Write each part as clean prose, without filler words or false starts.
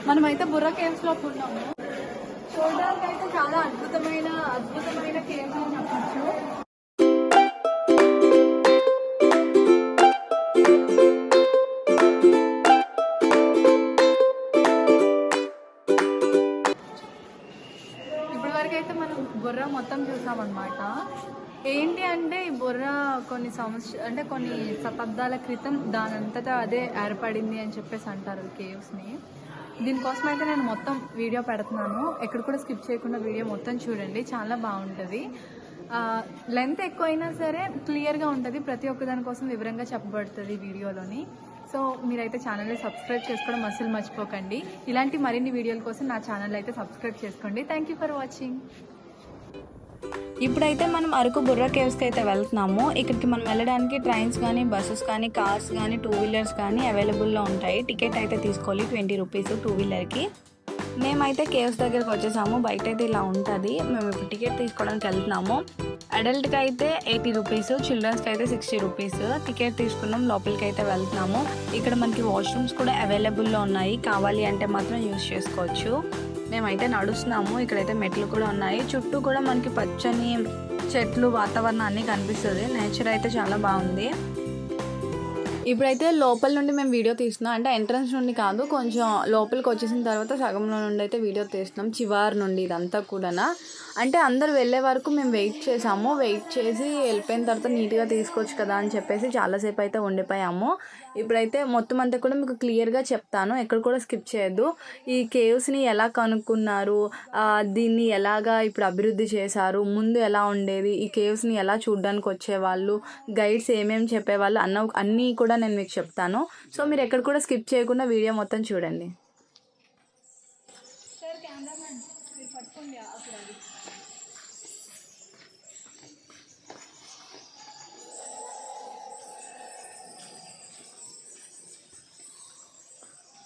మనమైతే బుర్రా కేవ్స్ లో ఉన్నాము. చూడడానికి అయితే చాలా అద్భుతమైన కేవ్స్ అని చెప్పచ్చు. ఇప్పటి వరకు అయితే మనం బుర్రా మొత్తం చూసామన్నమాట. ఏంటి అంటే ఈ బుర్రా కొన్ని శతాబ్దాల క్రితం దానంతటా అదే ఏర్పడింది అని చెప్పేసి అంటారు కేవ్స్ని. దీనికోసం అయితే నేను మొత్తం వీడియో పెడుతున్నాను. ఎక్కడ కూడా స్కిప్ చేయకుండా వీడియో మొత్తం చూడండి, చాలా బాగుంటుంది. లెంత్ ఎక్కువైనా సరే క్లియర్గా ఉంటుంది, ప్రతి ఒక్క దానికోసం వివరంగా చెప్పబడుతుంది వీడియోలోని. సో మీరైతే ఛానల్ని సబ్స్క్రైబ్ చేసుకోవడం అస్సలు మర్చిపోకండి. ఇలాంటి మరిన్ని వీడియోల కోసం నా ఛానల్ అయితే సబ్స్క్రైబ్ చేసుకోండి. Thank you for watching. ఇప్పుడైతే మనం అరకు బుర్రా కేవ్స్కి అయితే వెళ్తున్నాము. ఇక్కడికి మనం వెళ్ళడానికి ట్రైన్స్ కానీ, బస్సెస్ కానీ, కార్స్ కానీ, 2 వీలర్స్ కానీ అవైలబుల్లో ఉంటాయి. టికెట్ అయితే తీసుకోవాలి 20 రూపీస్ 2 వీలర్కి. మేమైతే కేవ్స్ దగ్గరికి వచ్చేసాము. బయట అయితే ఇలా ఉంటుంది. మేము ఇప్పుడు టికెట్ తీసుకోవడానికి వెళ్తున్నాము. అడల్ట్కి అయితే 80 రూపీస్, చిల్డ్రన్స్కి అయితే 60 రూపీస్. టికెట్ తీసుకున్నాం, లోపలికి అయితే వెళ్తున్నాము. ఇక్కడ మనకి వాష్రూమ్స్ కూడా అవైలబుల్లో ఉన్నాయి, కావాలి అంటే మాత్రం యూజ్ చేసుకోవచ్చు. మేమైతే నడుస్తున్నాము. ఇక్కడైతే మెట్లు కూడా ఉన్నాయి. చుట్టూ కూడా మనకి పచ్చని చెట్లు, వాతావరణం అన్నీ కనిపిస్తుంది. నేచర్ అయితే చాలా బాగుంది. ఇప్పుడైతే లోపల నుండి మేము వీడియో తీస్తున్నాం. అంటే ఎంట్రన్స్ నుండి కాదు, కొంచెం లోపలికి వచ్చేసిన తర్వాత సగంలో నుండి అయితే వీడియో తీస్తున్నాం. చివరి నుండి ఇదంతా కూడా. అంటే అందరు వెళ్ళే వరకు మేము వెయిట్ చేసాము. వెయిట్ చేసి వెళ్ళిపోయిన తర్వాత నీట్గా తీసుకోవచ్చు కదా అని చెప్పేసి చాలాసేపు అయితే ఉండిపోయాము. ఇప్పుడైతే మొత్తం అంతా కూడా మీకు క్లియర్గా చెప్తాను, ఎక్కడ కూడా స్కిప్ చేయొద్దు. ఈ కేవ్స్ని ఎలా కనుక్కున్నారు, దీన్ని ఎలాగా ఇప్పుడు అభివృద్ధి చేశారు, ముందు ఎలా ఉండేది, ఈ కేవ్స్ని ఎలా చూడడానికి వచ్చేవాళ్ళు, గైడ్స్ ఏమేమి చెప్పేవాళ్ళు అన్నీ కూడా నేను మీకు చెప్తాను. సో మీరు ఎక్కడ కూడా స్కిప్ చేయకుండా వీడియో మొత్తం చూడండి.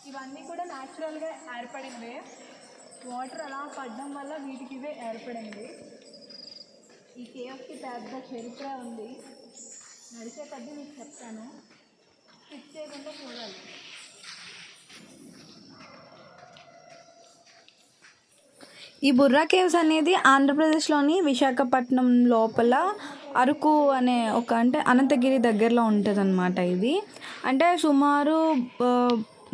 ఇవన్నీ కూడా న్యాచురల్గా ఏర్పడింది. వాటర్ అలా పడడం వల్ల వీటికి ఇవే ఏర్పడింది. ఈ కేవ్కి పెద్ద చరిత్ర ఉంది. నడిచే కొద్దీ మీకు చెప్తాను, స్కిప్ చేయకుండా చూడాలి. ఈ బుర్రా కేవ్స్ అనేది ఆంధ్రప్రదేశ్లోని విశాఖపట్నం లోపల అరకు అనే అంటే అనంతగిరి దగ్గరలో ఉంటుంది అన్నమాట. ఇది అంటే సుమారు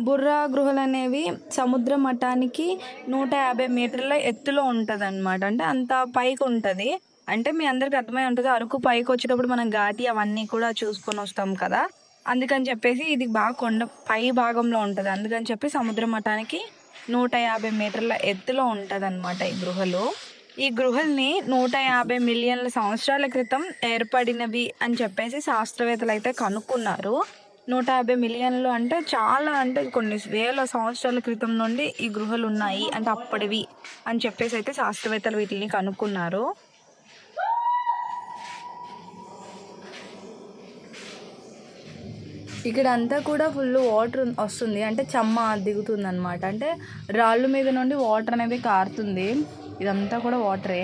బుర్రా గుహలు అనేవి సముద్ర మట్టానికి 150 మీటర్ల ఎత్తులో ఉంటుంది అన్నమాట. అంటే అంత పైకి ఉంటుంది. అంటే మీ అందరికి అర్థమై ఉంటుంది, అరకు పైకి వచ్చేటప్పుడు మనం ఘాటి అవన్నీ కూడా చూసుకొని వస్తాం కదా, అందుకని చెప్పేసి ఇది బాగా కొండ పై భాగంలో ఉంటుంది. అందుకని చెప్పి సముద్ర మట్టానికి 150 మీటర్ల ఎత్తులో ఉంటుంది అన్నమాట ఈ గృహలు. ఈ గృహల్ని 150 మిలియన్ల సంవత్సరాల క్రితం ఏర్పడినవి అని చెప్పేసి శాస్త్రవేత్తలు అయితే కనుక్కున్నారు. 150 మిలియన్లు అంటే చాలా, అంటే కొన్ని వేల సంవత్సరాల క్రితం నుండి ఈ గృహలు ఉన్నాయి, అంటే అప్పటివి అని చెప్పేసి అయితే శాస్త్రవేత్తలు వీటిని కనుక్కున్నారు. ఇక్కడ అంతా కూడా ఫుల్ వాటర్ వస్తుంది, అంటే చెమ్మ దిగుతుంది అనమాట. అంటే రాళ్ళు మీద నుండి వాటర్ అనేది కారుతుంది. ఇదంతా కూడా వాటరే.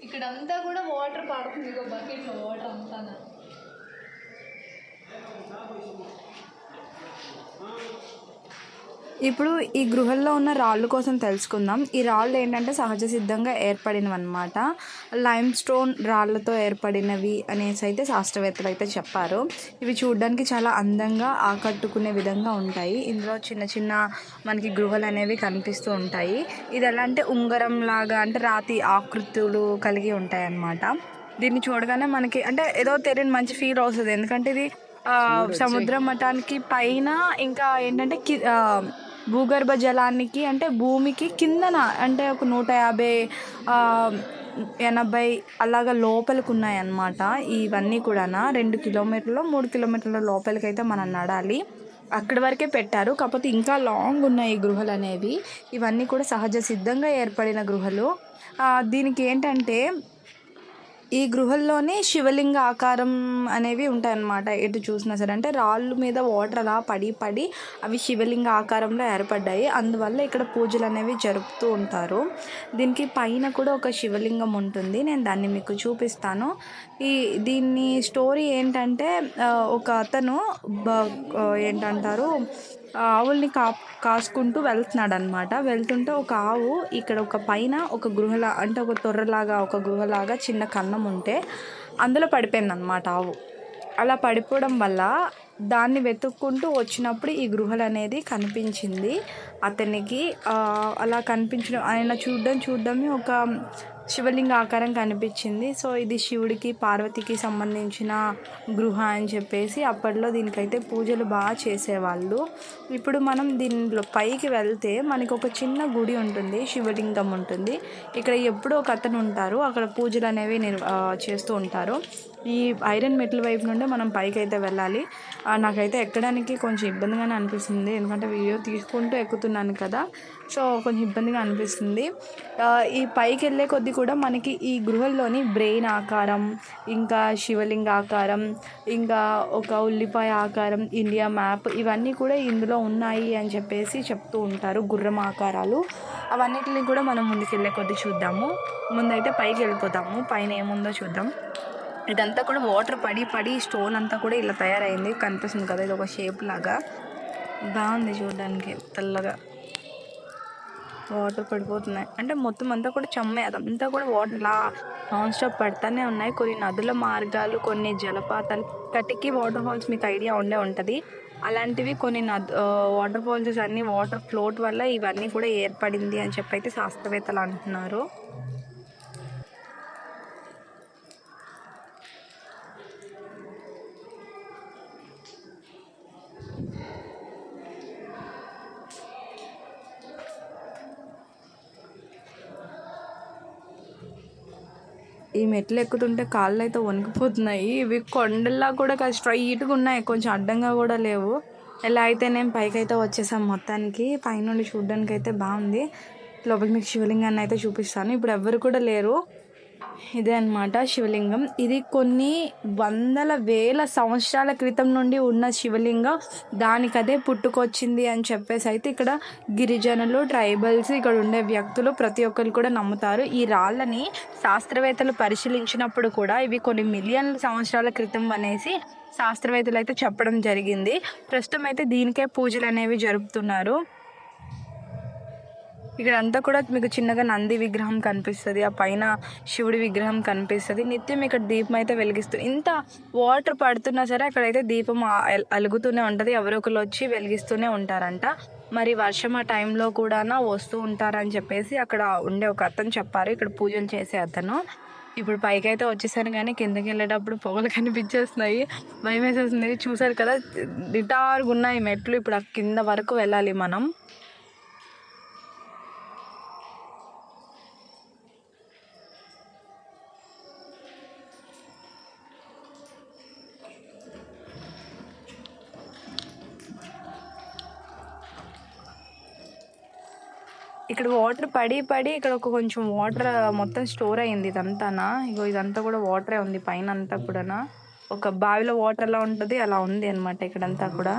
ఇక్కడంతా కూడా వాటర్ పడుతుంది, ఒక బకెట్లో వాటర్ అంతా. ఇప్పుడు ఈ గృహల్లో ఉన్న రాళ్ళు కోసం తెలుసుకుందాం. ఈ రాళ్ళు ఏంటంటే సహజ సిద్ధంగా ఏర్పడినవి అనమాట. లైమ్ స్టోన్ రాళ్ళతో ఏర్పడినవి అనేసి అయితే శాస్త్రవేత్తలు అయితే చెప్పారు. ఇవి చూడడానికి చాలా అందంగా ఆకట్టుకునే విధంగా ఉంటాయి. ఇందులో చిన్న చిన్న మనకి గృహలు అనేవి కనిపిస్తూ ఉంటాయి. ఇది ఎలా అంటే ఉంగరం లాగా, అంటే రాతి ఆకృతులు కలిగి ఉంటాయి అన్నమాట. దీన్ని చూడగానే మనకి అంటే ఏదో తెలియని మంచి ఫీల్ వస్తుంది. ఎందుకంటే ఇది సముద్ర మట్టానికి పైన, ఇంకా ఏంటంటే భూగర్భ జలానికి అంటే భూమికి కిందన, అంటే ఒక 150 80 అలాగా లోపలికి ఉన్నాయన్నమాట. ఇవన్నీ కూడా 2 కిలోమీటర్లు 3 కిలోమీటర్ల లోపలికి అయితే మనం నడాలి. అక్కడి వరకే పెట్టారు, కాకపోతే ఇంకా లాంగ్ ఉన్నాయి ఈ గృహలు అనేవి. ఇవన్నీ కూడా సహజ సిద్ధంగా ఏర్పడిన గృహలు. దీనికి ఏంటంటే ఈ గృహల్లోనే శివలింగ ఆకారం అనేవి ఉంటాయన్నమాట. ఎటు చూసినా సరే అంటే రాళ్ళు మీద వాటర్ అలా పడి పడి అవి శివలింగ ఆకారంలో ఏర్పడ్డాయి. అందువల్ల ఇక్కడ పూజలు అనేవి జరుపుతూ ఉంటారు. దీనికి పైన కూడా ఒక శివలింగం ఉంటుంది. నేను దాన్ని మీకు చూపిస్తాను. దీన్ని స్టోరీ ఏంటంటే ఒక అతను ఏంటంటారు ఆవుల్ని కాసుకుంటూ వెళ్తున్నాడు అనమాట. వెళ్తుంటే ఒక ఆవు ఇక్కడ ఒక పైన ఒక గృహలా అంటే ఒక తొర్రలాగా ఒక గుహలాగా చిన్న కన్నం ఉంటే అందులో పడిపోయింది అనమాట ఆవు. అలా పడిపోవడం వల్ల దాన్ని వెతుక్కుంటూ వచ్చినప్పుడు ఈ గృహలు అనేది కనిపించింది అతనికి. అలా కనిపించడం ఆయన చూడడమే ఒక శివలింగ ఆకారం కనిపించింది. సో ఇది శివుడికి పార్వతికి సంబంధించిన గృహ అని చెప్పేసి అప్పట్లో దీనికైతే పూజలు బాగా చేసేవాళ్ళు. ఇప్పుడు మనం దీనిలో పైకి వెళ్తే మనకు ఒక చిన్న గుడి ఉంటుంది, శివలింగం ఉంటుంది. ఇక్కడ ఎప్పుడూ ఒక అతను ఉంటారు, అక్కడ పూజలు అనేవి చేస్తూ ఉంటారు. ఈ ఐరన్ మెట్ల వైపు నుండి మనం పైకి అయితే వెళ్ళాలి. నాకైతే ఎక్కడానికి కొంచెం ఇబ్బందిగానే అనిపిస్తుంది, ఎందుకంటే వీడియో తీసుకుంటూ ఎక్కుతున్నాను కదా, సో కొంచెం ఇబ్బందిగా అనిపిస్తుంది. ఈ పైకి వెళ్ళే కొద్దీ కూడా మనకి ఈ గృహల్లోని బ్రెయిన్ ఆకారం, ఇంకా శివలింగ ఆకారం, ఇంకా ఒక ఉల్లిపాయ ఆకారం, ఇండియా మ్యాప్, ఇవన్నీ కూడా ఇందులో ఉన్నాయి అని చెప్పేసి చెప్తూ ఉంటారు. గుర్రం ఆకారాలు అవన్నిటిని కూడా మనం ముందుకెళ్ళే కొద్దీ చూద్దాము. ముందైతే పైకి వెళ్ళిపోతాము, పైన ఏముందో చూద్దాం. ఇదంతా కూడా వాటర్ పడి పడి స్టోన్ అంతా కూడా ఇలా తయారైంది, కనిపిస్తుంది కదా, ఇది ఒక షేప్ లాగా బాగుంది చూడడానికి. తెల్లగా వాటర్ పడిపోతున్నాయి అంటే మొత్తం అంతా కూడా చెమ్మే, అదంతా కూడా వాటర్ ఇలా నాన్ స్టాప్ పడుతూనే ఉన్నాయి. కొన్ని నదుల మార్గాలు, కొన్ని జలపాతాలు, కటికి వాటర్ ఫాల్స్ మీకు ఐడియా ఉంటుంది. అలాంటివి కొన్ని వాటర్ ఫాల్స్ అన్నీ వాటర్ ఫ్లోట్ వల్ల ఇవన్నీ కూడా ఏర్పడింది అని చెప్పి అయితే శాస్త్రవేత్తలు అంటున్నారు. ఈ మెట్లు ఎక్కుతుంటే కాళ్ళు అయితే వణికిపోతున్నాయి. ఇవి కొండల్లా కూడా కాదు, స్ట్రైట్గా ఉన్నాయి, కొంచెం అడ్డంగా కూడా లేవు. ఎలా అయితే నేను పైకి అయితే వచ్చేసాం. మొత్తానికి పైనుండి చూడడానికి అయితే బాగుంది. లోపలికి మీకు శివలింగాన్ని అయితే చూపిస్తాను. ఇప్పుడు ఎవ్వరు కూడా లేరు. ఇదే అన్నమాట శివలింగం. ఇది కొన్ని వందల వేల సంవత్సరాల క్రితం నుండి ఉన్న శివలింగం, దానికదే పుట్టుకొచ్చింది అని చెప్పేసి అయితే ఇక్కడ గిరిజనులు, ట్రైబల్స్, ఇక్కడ ఉండే వ్యక్తులు ప్రతి ఒక్కరు కూడా నమ్ముతారు. ఈ రాళ్ళని శాస్త్రవేత్తలు పరిశీలించినప్పుడు కూడా ఇవి కొన్ని మిలియన్ల సంవత్సరాల క్రితం అనేసి శాస్త్రవేత్తలు అయితే చెప్పడం జరిగింది. ప్రస్తుతం అయితే దీనికే పూజలు అనేవి జరుపుతున్నారు. ఇక్కడ అంతా కూడా మీకు చిన్నగా నంది విగ్రహం కనిపిస్తుంది, ఆ పైన శివుడి విగ్రహం కనిపిస్తుంది. నిత్యం ఇక్కడ దీపం అయితే వెలిగిస్తుంది. ఇంత వాటర్ పడుతున్నా సరే అక్కడైతే దీపం అలుగుతూనే ఉంటుంది, ఎవరో ఒకరు వచ్చి వెలిగిస్తూనే ఉంటారంట. మరి వర్షం ఆ టైంలో కూడా వస్తూ ఉంటారని చెప్పేసి అక్కడ ఉండే ఒక అతను చెప్పారు, ఇక్కడ పూజలు చేసే అతను. ఇప్పుడు పైకి అయితే వచ్చేసాను, కానీ కిందకి వెళ్ళేటప్పుడు పొగలు కనిపించేస్తున్నాయి, భయం వేసేస్తుంది. చూసారు కదా నిటారుగా ఉన్నాయి మెట్లు. ఇప్పుడు ఆ కింద వరకు వెళ్ళాలి మనం. ఇక్కడ వాటర్ పడి పడి ఇక్కడ ఒక కొంచెం వాటర్ మొత్తం స్టోర్ అయింది ఇదంతానా. ఇదంతా కూడా వాటరే ఉంది పైన అంతా కూడా. ఒక బావిలో వాటర్ ఎలా ఉంటుంది అలా ఉంది అనమాట ఇక్కడంతా కూడా.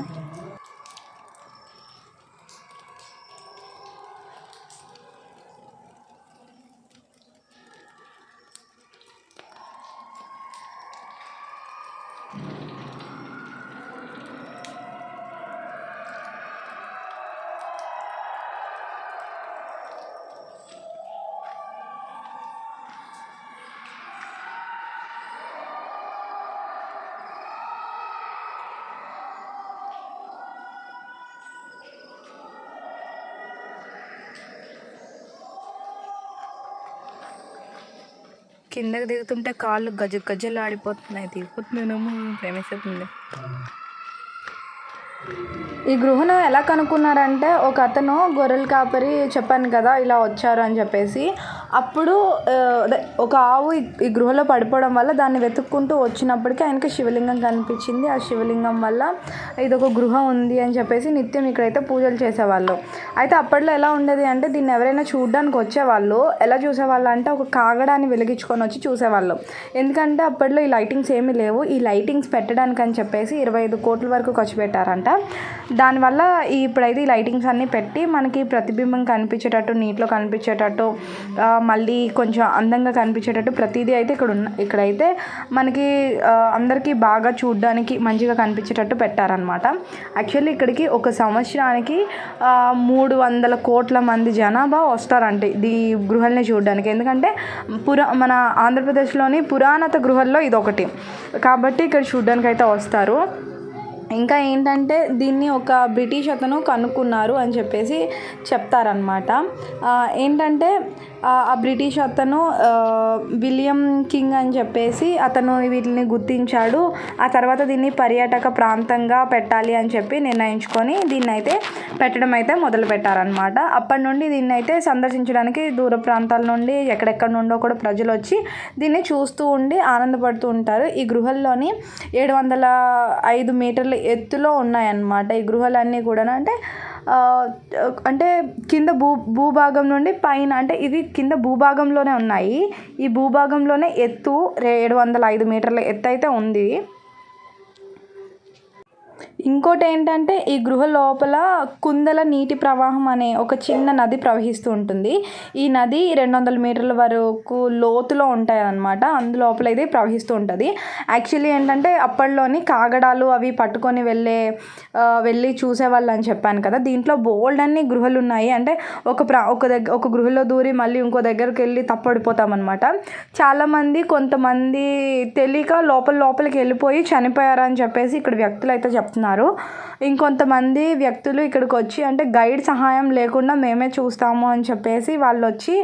కిందకి దిగుతుంటే కాళ్ళు గజ్జలు ఆడిపోతున్నాయి, దిగుతున్నానేమో ప్రేమిస్తుంది. ఈ గృహను ఎలా కనుక్కున్నారంటే ఒక అతను గొర్రెల కాపరి, చెప్పాను కదా ఇలా వచ్చారు అని చెప్పేసి, అప్పుడు అదే ఒక ఆవు ఈ గృహలో పడిపోవడం వల్ల దాన్ని వెతుక్కుంటూ వచ్చినప్పటికీ ఆయనకి శివలింగం కనిపించింది. ఆ శివలింగం వల్ల ఇదొక గృహ ఉంది అని చెప్పేసి నిత్యం ఇక్కడైతే పూజలు చేసేవాళ్ళు. అయితే అప్పట్లో ఎలా ఉండేది అంటే దీన్ని ఎవరైనా చూడడానికి వచ్చేవాళ్ళు ఎలా చూసేవాళ్ళు అంటే ఒక కాగడాన్ని వెలిగించుకొని వచ్చి చూసేవాళ్ళు. ఎందుకంటే అప్పట్లో ఈ లైటింగ్స్ ఏమీ లేవు. ఈ లైటింగ్స్ పెట్టడానికి అని చెప్పేసి 25 కోట్ల వరకు ఖర్చు పెట్టారంట. దానివల్ల ఇప్పుడైతే ఈ లైటింగ్స్ అన్నీ పెట్టి మనకి ప్రతిబింబం కనిపించేటట్టు, నీటిలో కనిపించేటట్టు, మళ్ళీ కొంచెం అందంగా కనిపించేటట్టు ప్రతిదీ అయితే ఇక్కడైతే మనకి అందరికీ బాగా చూడడానికి మంచిగా కనిపించేటట్టు పెట్టారనమాట. యాక్చువల్లీ ఇక్కడికి ఒక సంవత్సరానికి 300 కోట్ల మంది జనాభా వస్తారంటే ఈ గృహల్ని చూడడానికి. ఎందుకంటే మన ఆంధ్రప్రదేశ్లోని పురాతన గృహల్లో ఇదొకటి కాబట్టి ఇక్కడ చూడడానికి అయితే వస్తారు. ఇంకా ఏంటంటే దీన్ని ఒక బ్రిటిష్ అతను కనుక్కున్నారు అని చెప్పేసి చెప్తారనమాట. ఏంటంటే ఆ బ్రిటిష్ అతను విలియం కింగ్ అని చెప్పేసి అతను వీటిని గుర్తించాడు. ఆ తర్వాత దీన్ని పర్యాటక ప్రాంతంగా పెట్టాలి అని చెప్పి నిర్ణయించుకొని దీన్ని అయితే పెట్టడం అయితే మొదలు పెట్టారనమాట. అప్పటి నుండి దీన్ని అయితే సందర్శించడానికి దూర ప్రాంతాల నుండి ఎక్కడెక్కడ నుండో కూడా ప్రజలు వచ్చి దీన్ని చూస్తూ ఉండి ఆనందపడుతూ ఉంటారు. ఈ గృహల్లోని 705 మీటర్ల ఎత్తులో ఉన్నాయన్నమాట ఈ గృహలన్నీ కూడా. అంటే కింద భూభాగం నుండి పైన, అంటే ఇది కింద భూభాగంలోనే ఉన్నాయి. ఈ భూభాగంలోనే ఎత్తు 705 మీటర్ల ఎత్తు అయితే ఉంది. ఇంకోటి ఏంటంటే ఈ గృహ లోపల కుందల నీటి ప్రవాహం అనే ఒక చిన్న నది ప్రవహిస్తూ ఉంటుంది. ఈ నది 200 మీటర్ల వరకు లోతులో ఉంటాయి అన్నమాట. అందులోపల ఇది ప్రవహిస్తూ ఉంటుంది. యాక్చువల్లీ ఏంటంటే అప్పట్లోని కాగడాలు అవి పట్టుకొని వెళ్ళి చూసేవాళ్ళు అని చెప్పాను కదా. దీంట్లో బోల్డ్ అన్ని గృహలు ఉన్నాయి. అంటే ఒక గృహలో దూరి మళ్ళీ ఇంకో దగ్గరికి వెళ్ళి తప్పడిపోతామన్నమాట. చాలామంది కొంతమంది తెలియక లోపలికి వెళ్ళిపోయి చనిపోయారని చెప్పేసి ఇక్కడ వ్యక్తులు అయితే చెప్తున్నారు. ఇంకొంతమంది వ్యక్తులు ఇక్కడికి వచ్చి అంటే గైడ్ సహాయం లేకుండా మేమే చూస్తాము అని చెప్పేసి వాళ్ళు వచ్చి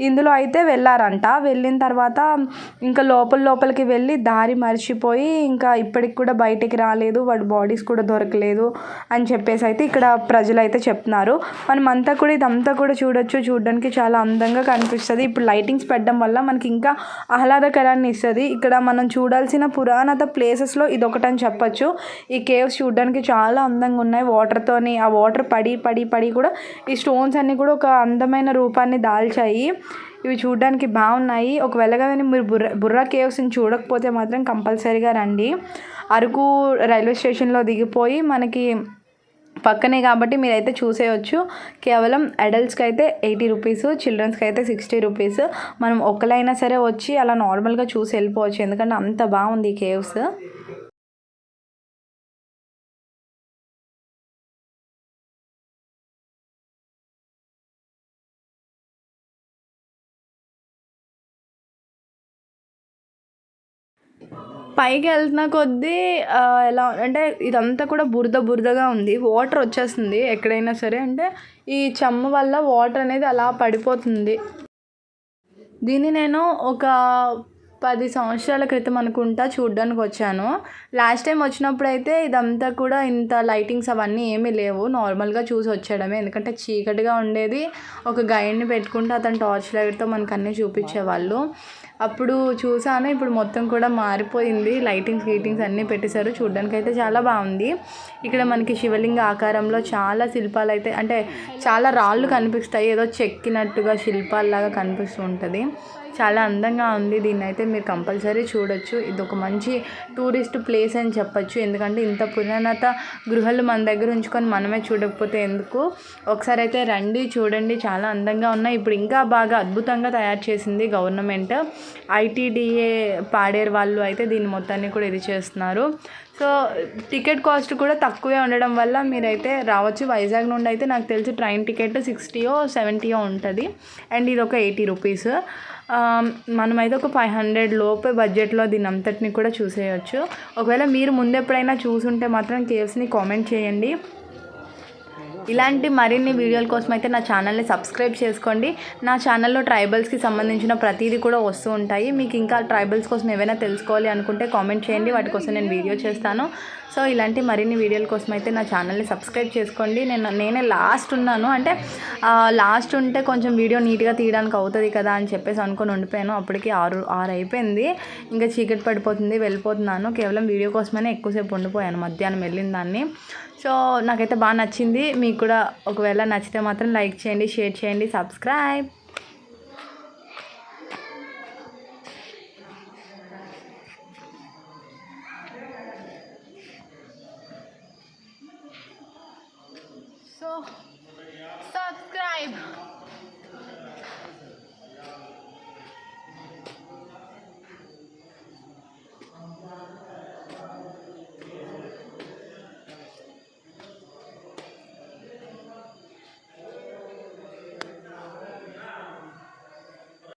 ఇందులో అయితే వెళ్ళారంట. వెళ్ళిన తర్వాత ఇంకా లోపలికి వెళ్ళి దారి మర్చిపోయి ఇంకా ఇప్పటికి కూడా బయటికి రాలేదు, వాడి బాడీస్ కూడా దొరకలేదు అని చెప్పేసి అయితే ఇక్కడ ప్రజలు అయితే చెప్తున్నారు. మనమంతా కూడా ఇదంతా కూడా చూడడానికి చాలా అందంగా కనిపిస్తుంది. ఇప్పుడు లైటింగ్స్ పెట్టడం వల్ల మనకి ఇంకా ఆహ్లాదకరాన్ని ఇస్తుంది. ఇక్కడ మనం చూడాల్సిన పురాతన ప్లేసెస్లో ఇదొకటని చెప్పచ్చు. ఈ కేవ్స్ చూడడానికి చాలా అందంగా ఉన్నాయి. వాటర్తోని ఆ వాటర్ పడి కూడా ఈ స్టోన్స్ అన్నీ కూడా ఒక అందమైన రూపాన్ని దాల్చాయి. ఇవి చూడడానికి బాగున్నాయి. ఒకవేళ కానీ మీరు బుర్రా కేవ్స్ని చూడకపోతే మాత్రం కంపల్సరీగా రండి. అరకు రైల్వే స్టేషన్లో దిగిపోయి మనకి పక్కనే కాబట్టి మీరైతే చూసేయచ్చు. కేవలం అడల్ట్స్కి అయితే 80 రూపీస్, చిల్డ్రన్స్కి అయితే 60 రూపీస్. మనం ఒక్కలైనా సరే వచ్చి అలా నార్మల్గా చూసి వెళ్ళిపోవచ్చు. ఎందుకంటే అంత బాగుంది ఈ కేవ్స్. పైకి వెళ్తున్న కొద్దీ ఎలా అంటే ఇదంతా కూడా బురదగా ఉంది. వాటర్ వచ్చేస్తుంది ఎక్కడైనా సరే. అంటే ఈ చెమ్మ వల్ల వాటర్ అనేది అలా పడిపోతుంది. దీన్ని నేను ఒక 10 సంవత్సరాల క్రితం అనుకుంటా చూడడానికి వచ్చాను. లాస్ట్ టైం వచ్చినప్పుడు అయితే ఇదంతా కూడా ఇంత లైటింగ్స్ అవన్నీ ఏమీ లేవు. నార్మల్గా చూసి వచ్చేయడమే. ఎందుకంటే చీకటిగా ఉండేది. ఒక గైడ్ని పెట్టుకుంటే అతను టార్చ్ లైట్తో మనకు అన్నీ చూపించేవాళ్ళు. అప్పుడు చూసాను. ఇప్పుడు మొత్తం కూడా మారిపోయింది. లైటింగ్స్ అన్నీ పెట్టేశారు. చూడడానికి అయితే చాలా బాగుంది. ఇక్కడ మనకి శివలింగ ఆకారంలో చాలా శిల్పాలు అయితే అంటే చాలా రాళ్ళు కనిపిస్తాయి. ఏదో చెక్కినట్టుగా శిల్పాల్లాగా కనిపిస్తూ ఉంటుంది. చాలా అందంగా ఉంది. దీన్ని అయితే మీరు కంపల్సరీ చూడొచ్చు. ఇది ఒక మంచి టూరిస్ట్ ప్లేస్ అని చెప్పచ్చు. ఎందుకంటే ఇంత పురాతన గృహాలు మన దగ్గర ఉంచుకొని మనమే చూడకపోతే ఎందుకు. ఒకసారి అయితే రండి, చూడండి. చాలా అందంగా ఉన్నాయి. ఇప్పుడు ఇంకా బాగా అద్భుతంగా తయారు చేసింది గవర్నమెంట్. ITDA పాడేరు వాళ్ళు అయితే దీన్ని మొత్తాన్ని కూడా ఇది చేస్తున్నారు. సో టికెట్ కాస్ట్ కూడా తక్కువే ఉండడం వల్ల మీరైతే రావచ్చు. వైజాగ్ నుండి అయితే నాకు తెలిసి ట్రైన్ టికెట్ 60 70 ఉంటుంది. అండ్ ఇది ఒక 80 రూపీస్. మనమైతే ఒక 500 లోపే బడ్జెట్లో దీని అంతటిని కూడా చూసేయచ్చు. ఒకవేళ మీరు ముందు ఎప్పుడైనా చూసుంటే మాత్రం కేవ్స్ని కామెంట్ చేయండి. ఇలాంటి మరిన్ని వీడియోల కోసం అయితే నా ఛానల్ని సబ్స్క్రైబ్ చేసుకోండి. నా ఛానల్లో ట్రైబల్స్కి సంబంధించిన ప్రతిదీ కూడా వస్తూ ఉంటాయి. మీకు ఇంకా ట్రైబల్స్ కోసం ఏమైనా తెలుసుకోవాలి అనుకుంటే కామెంట్ చేయండి, వాటి కోసం నేను వీడియో చేస్తాను. సో ఇలాంటి మరిన్ని వీడియోల కోసం అయితే నా ఛానల్ని సబ్స్క్రైబ్ చేసుకోండి. నేనే లాస్ట్ ఉన్నాను, అంటే లాస్ట్ ఉంటే కొంచెం వీడియో నీట్గా తీయడానికి అవుతుంది కదా అని చెప్పేసి అనుకొని ఉండిపోయాను. అప్పటికి 6 అయిపోయింది, ఇంకా చీకటి పడిపోతుంది, వెళ్ళిపోతున్నాను. కేవలం వీడియో కోసమైనా ఎక్కువసేపు ఉండిపోయాను మధ్యాహ్నం వెళ్ళిన దాన్ని. సో నాకైతే బాగా నచ్చింది. మీకు కూడా ఒకవేళ నచ్చితే మాత్రం లైక్ చేయండి, షేర్ చేయండి, సబ్స్క్రైబ్. సో